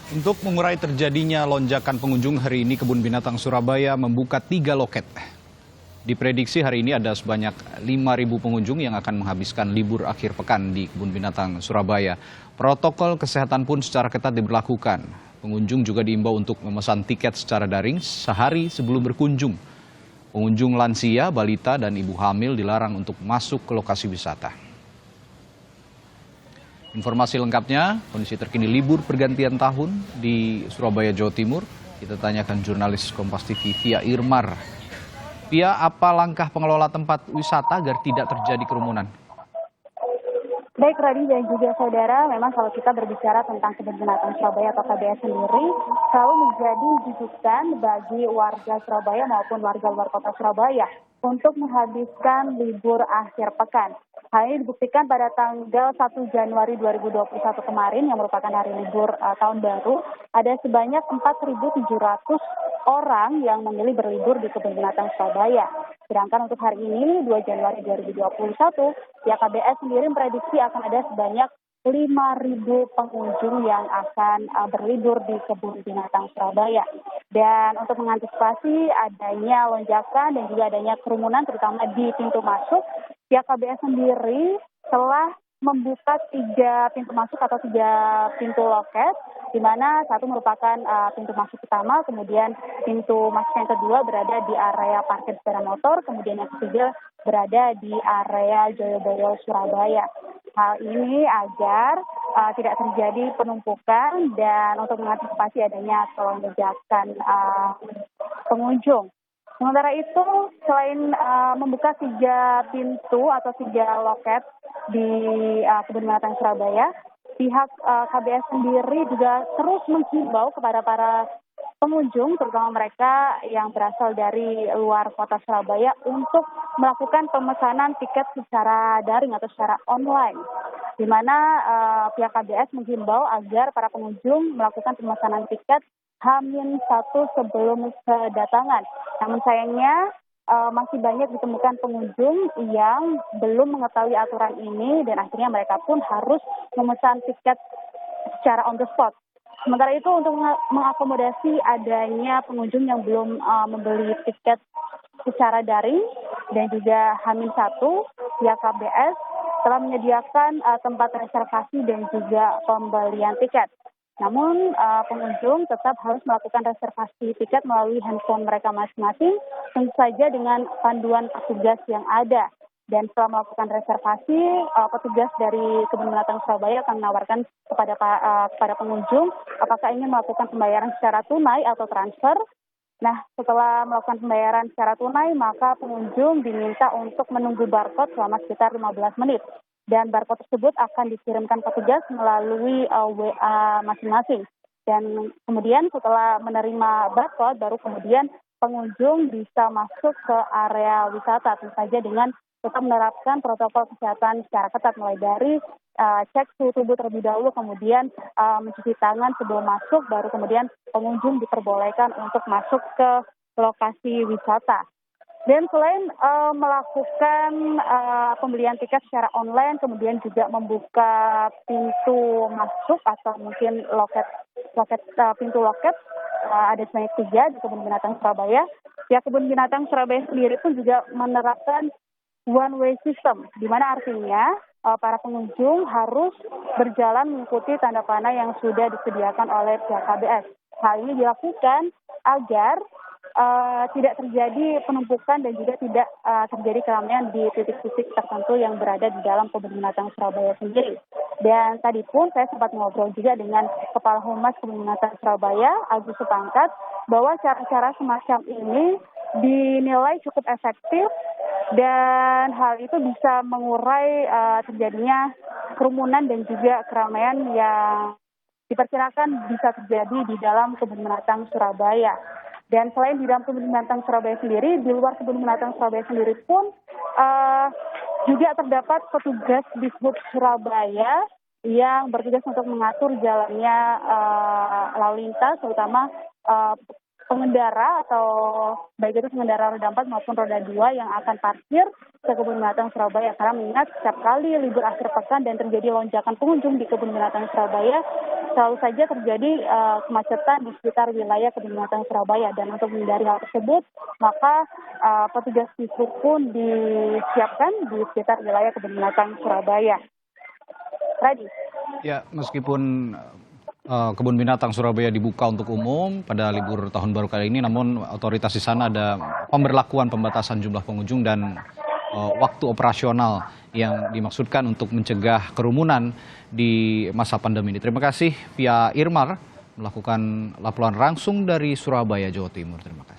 Untuk mengurai terjadinya lonjakan pengunjung hari ini, Kebun Binatang Surabaya membuka 3 loket. Diprediksi hari ini ada sebanyak 5.000 pengunjung yang akan menghabiskan libur akhir pekan di Kebun Binatang Surabaya. Protokol kesehatan pun secara ketat diberlakukan. Pengunjung juga diimbau untuk memesan tiket secara daring sehari sebelum berkunjung. Pengunjung lansia, balita, dan ibu hamil dilarang untuk masuk ke lokasi wisata. Informasi lengkapnya, kondisi terkini libur pergantian tahun di Surabaya, Jawa Timur. Kita tanyakan jurnalis Kompas TV Via Irmar. Via, apa langkah pengelola tempat wisata agar tidak terjadi kerumunan? Baik Radi dan juga saudara, memang kalau kita berbicara tentang Kebun Binatang Surabaya atau KBS sendiri, selalu menjadi jujukan bagi warga Surabaya maupun warga luar kota Surabaya untuk menghabiskan libur akhir pekan. Hal ini dibuktikan pada tanggal 1 Januari 2021 kemarin yang merupakan hari libur tahun baru, ada sebanyak 4.700 orang yang memilih berlibur di Kebun Binatang Surabaya. Sedangkan untuk hari ini, 2 Januari 2021, pihak KBS sendiri memprediksi akan ada sebanyak 5.000 pengunjung yang akan berlibur di Kebun Binatang Surabaya. Dan untuk mengantisipasi adanya lonjakan dan juga adanya kerumunan terutama di pintu masuk, pihak KBS sendiri telah membuka 3 pintu masuk atau 3 pintu loket, di mana satu merupakan pintu masuk utama, kemudian pintu masuk yang kedua berada di area parkir sepeda motor, kemudian yang ketiga berada di area Joyoboyo Surabaya. Hal ini agar tidak terjadi penumpukan dan untuk mengantisipasi adanya lonjakan pengunjung. Sementara itu, selain membuka 3 pintu atau 3 loket di Kebun Binatang Surabaya, pihak KBS sendiri juga terus menghimbau kepada para pengunjung, terutama mereka yang berasal dari luar kota Surabaya, untuk melakukan pemesanan tiket secara daring atau secara online, di mana pihak KBS menghimbau agar para pengunjung melakukan pemesanan tiket H-1 sebelum kedatangan. Namun sayangnya masih banyak ditemukan pengunjung yang belum mengetahui aturan ini dan akhirnya mereka pun harus memesan tiket secara on the spot. Sementara itu untuk mengakomodasi adanya pengunjung yang belum membeli tiket secara daring dan juga H-1, pihak KBS telah menyediakan tempat reservasi dan juga pembelian tiket. Namun pengunjung tetap harus melakukan reservasi tiket melalui handphone mereka masing-masing, tentu saja dengan panduan petugas yang ada. Dan setelah melakukan reservasi, petugas dari Kebun Binatang Surabaya akan menawarkan kepada pengunjung apakah ingin melakukan pembayaran secara tunai atau transfer. Nah, setelah melakukan pembayaran secara tunai, maka pengunjung diminta untuk menunggu barcode selama sekitar 15 menit. Dan barcode tersebut akan dikirimkan petugas melalui WA masing-masing. Dan kemudian setelah menerima barcode, baru kemudian pengunjung bisa masuk ke area wisata, tentu saja dengan tetap menerapkan protokol kesehatan secara ketat, mulai dari cek suhu tubuh terlebih dahulu, kemudian mencuci tangan sebelum masuk, baru kemudian pengunjung diperbolehkan untuk masuk ke lokasi wisata. Dan selain melakukan pembelian tiket secara online, kemudian juga membuka pintu masuk atau mungkin pintu loket, ada sebanyak 3 di Kebun Binatang Surabaya. Ya, Kebun Binatang Surabaya sendiri pun juga menerapkan one way system, di mana artinya para pengunjung harus berjalan mengikuti tanda panah yang sudah disediakan oleh pihak KBS. Hal ini dilakukan agar tidak terjadi penumpukan dan juga tidak terjadi keramaian di titik-titik tertentu yang berada di dalam Kebun Binatang Surabaya sendiri. Dan tadi pun saya sempat ngobrol juga dengan Kepala Humas Kebun Binatang Surabaya, Agus Supangkat, bahwa cara-cara semacam ini dinilai cukup efektif dan hal itu bisa mengurai terjadinya kerumunan dan juga keramaian yang diperkirakan bisa terjadi di dalam Kebun Binatang Surabaya. Dan selain di dalam Kebun Binatang Surabaya sendiri, di luar Kebun Binatang Surabaya sendiri pun juga terdapat petugas Dishub Surabaya yang bertugas untuk mengatur jalannya lalu lintas, terutama pengendara atau baik itu pengendara roda 4 maupun roda 2 yang akan parkir ke Kebun Binatang Surabaya. Karena mengingat setiap kali libur akhir pekan dan terjadi lonjakan pengunjung di Kebun Binatang Surabaya, selalu saja terjadi kemacetan di sekitar wilayah Kebun Binatang Surabaya. Dan untuk menghindari hal tersebut, maka petugas dishub pun disiapkan di sekitar wilayah Kebun Binatang Surabaya. Radi. Ya, meskipun Kebun Binatang Surabaya dibuka untuk umum pada libur tahun baru kali ini, namun otoritas di sana ada pemberlakuan pembatasan jumlah pengunjung dan waktu operasional yang dimaksudkan untuk mencegah kerumunan di masa pandemi ini. Terima kasih via Irmar melakukan laporan langsung dari Surabaya, Jawa Timur. Terima kasih.